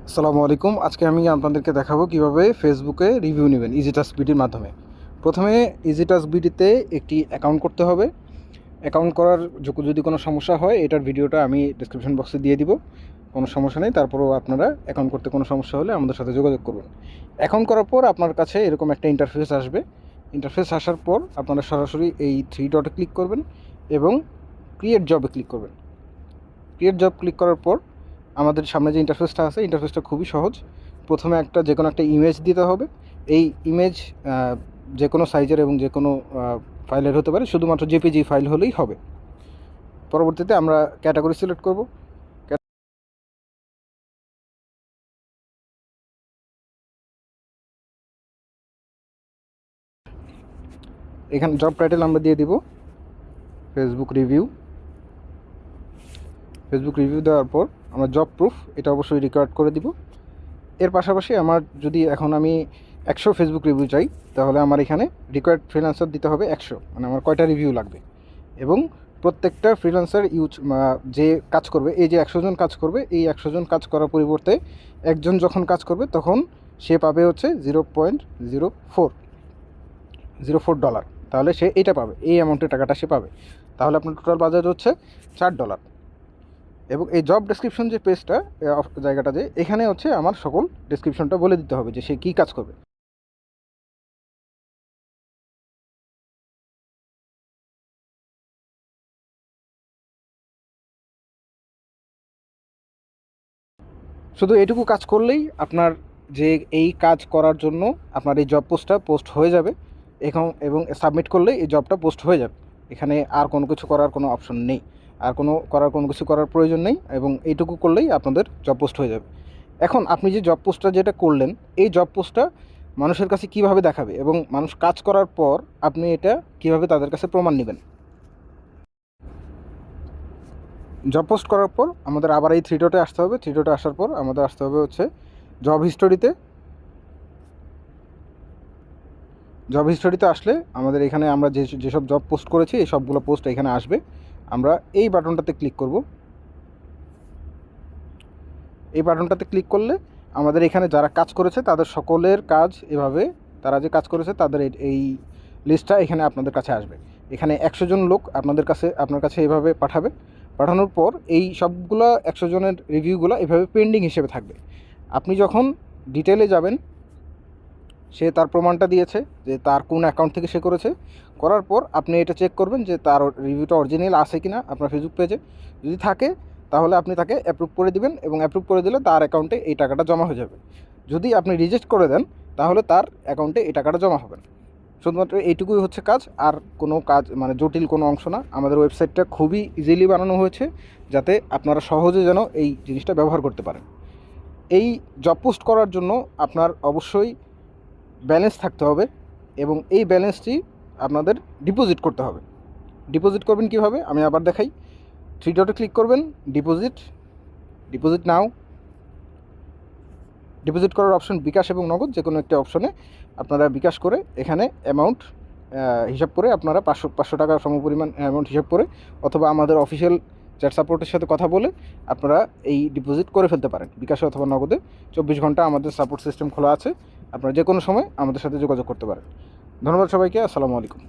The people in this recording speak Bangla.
আসসালামু আলাইকুম। আজকে আমি আপনাদেরকে দেখাবো কিভাবে ফেসবুকে রিভিউ নেবেন ইজিটাস্ক বিডির মাধ্যমে। প্রথমে ইজিটাস্ক বিডিতে একটি অ্যাকাউন্ট করতে হবে। অ্যাকাউন্ট করার যদি কোনো সমস্যা হয় এটার ভিডিওটা আমি ডিসক্রিপশন বক্সে দিয়ে দিব, কোনো সমস্যা নেই। তারপরেও আপনারা অ্যাকাউন্ট করতে কোনো সমস্যা হলে আমাদের সাথে যোগাযোগ করবেন। অ্যাকাউন্ট করার পর আপনার কাছে এরকম একটা ইন্টারফেস আসবে। ইন্টারফেস আসার পর আপনারা সরাসরি এই থ্রি ডটে ক্লিক করবেন এবং ক্রিয়েট জবে ক্লিক করবেন। ক্রিয়েট জব ক্লিক করার পর আমাদের সামনে যে ইন্টারফেসটা আছে, ইন্টারফেসটা খুবই সহজ। প্রথমে যে কোনো একটা ইমেজ দিতে হবে। এই ইমেজ যে কোনো সাইজের এবং যে কোনো ফাইলের হতে পারে, শুধুমাত্র জেপিজি ফাইল হলেই হবে। পরবর্তীতে আমরা ক্যাটাগরি সিলেক্ট করব। এখানে জব টাইটেল আমরা দিয়ে দিব ফেসবুক রিভিউ। ফেসবুক রিভিউ দেওয়ার পর আমরা জব প্রুফ এটা অবশ্যই রেকর্ড করে দিব। এর পাশাপাশি আমার যদি এখন আমি 100 ফেসবুক রিভিউ চাই, তাহলে আমার এখানে রিকোয়ার্ড ফ্রিল্যান্সার দিতে হবে 100, মানে আমার কয়টা রিভিউ লাগবে। এবং প্রত্যেকটা ফ্রিল্যান্সার যে কাজ করবে, এই যে 100 জন কাজ করবে, এই 100 জন কাজ করার পরিবর্তে একজন যখন কাজ করবে তখন সে পাবে হচ্ছে $0.04। তাহলে সে এটা পাবে, এই অ্যামাউন্টের টাকাটা সে পাবে। তাহলে আপনার টোটাল বাজেট হচ্ছে $4। এবং এই জব ডেসক্রিপশন যে পেজটা, জায়গাটা যে এখানে হচ্ছে আমার সকল ডেসক্রিপশনটা বলে দিতে হবে যে সে কী কাজ করবে। শুধু এটুকু কাজ করলেই আপনার যে এই কাজ করার জন্য আপনার এই জব পোস্ট হয়ে যাবে। এবং সাবমিট করলেই এই জবটা পোস্ট হয়ে যাবে। এখানে আর কোনো কিছু করার কোনো অপশন নেই, আর কোনো কিছু করার প্রয়োজন নেই। এবং এইটুকু করলেই আপনাদের জব পোস্ট হয়ে যাবে। এখন আপনি যে জব পোস্টটা যেটা করলেন, এই জব পোস্টটা মানুষের কাছে কিভাবে দেখাবে এবং মানুষ কাজ করার পর আপনি এটা কিভাবে তাদের কাছে প্রমাণ নেবেন। জব পোস্ট করার পর আমাদের আবার এই থ্রি ডটে আসতে হবে। থ্রি ডটে আসার পর আমাদের আসতে হবে হচ্ছে জব হিস্টোরিতে। জব হিস্টোরিতে আসলে আমাদের এখানে আমরা যেসব জব পোস্ট করেছি এই সবগুলো পোস্ট এখানে আসবে। আমরা এই বাটনটাতে ক্লিক করব। এই বাটনটাতে ক্লিক করলে আমাদের এখানে যারা কাজ করেছে তাদের সকলের কাজ এভাবে, তারা যে কাজ করেছে তাদের এই লিস্টটা এখানে আপনাদের কাছে আসবে। এখানে 100 জন লোক আপনার কাছে এভাবে পাঠাবে। পাঠানোর পর এই সবগুলো 100 জনের রিভিউগুলো এভাবে পেন্ডিং হিসেবে থাকবে। আপনি যখন ডিটেলে যাবেন, সে তার প্রমাণটা দিয়েছে যে তার কোন অ্যাকাউন্ট থেকে সে করেছে। করার পর আপনি এটা চেক করবেন যে তার রিভিউটা অরিজিনাল আছে কি না আপনার ফেসবুক পেজে। যদি থাকে তাহলে আপনি তাকে অ্যাপ্রুভ করে দিবেন, এবং অ্যাপ্রুভ করে দিলে তার অ্যাকাউন্টে এই টাকাটা জমা হয়ে যাবে। যদি আপনি রিজেক্ট করে দেন তাহলে তার অ্যাকাউন্টে এই টাকাটা জমা হবে না। শুধুমাত্র এইটুকুই হচ্ছে কাজ, আর কোনো কাজ মানে জটিল কোনো অংশ না। আমাদের ওয়েবসাইটটা খুবই ইজিলি বানানো হয়েছে যাতে আপনারা সহজে যেন এই জিনিসটা ব্যবহার করতে পারেন। এই জব পোস্ট করার জন্য আপনার অবশ্যই ব্যালেন্স থাকতে হবে, এবং এই ব্যালেন্সটি আপনাদের ডিপোজিট করতে হবে। ডিপোজিট করবেন কীভাবে আমি আবার দেখাই। থ্রি ডটে ক্লিক করবেন, ডিপোজিট নাও। ডিপোজিট করার অপশন বিকাশ এবং নগদ, যে কোনো একটা অপশনে আপনারা বিকাশ করে এখানে অ্যামাউন্ট হিসাব করে আপনারা 500 টাকার সমপরিমাণ অ্যামাউন্ট হিসাব করে, অথবা আমাদের অফিসিয়াল চ্যাট সাপোর্টের সাথে কথা বলে আপনারা এই ডিপোজিট করে ফেলতে পারেন বিকাশে অথবা নগদে। 24 ঘন্টা আমাদের সাপোর্ট সিস্টেম খোলা আছে, আপনারা যে কোনো সময় আমাদের সাথে যোগাযোগ করতে পারেন। ধন্যবাদ সবাইকে। আসসালামু আলাইকুম।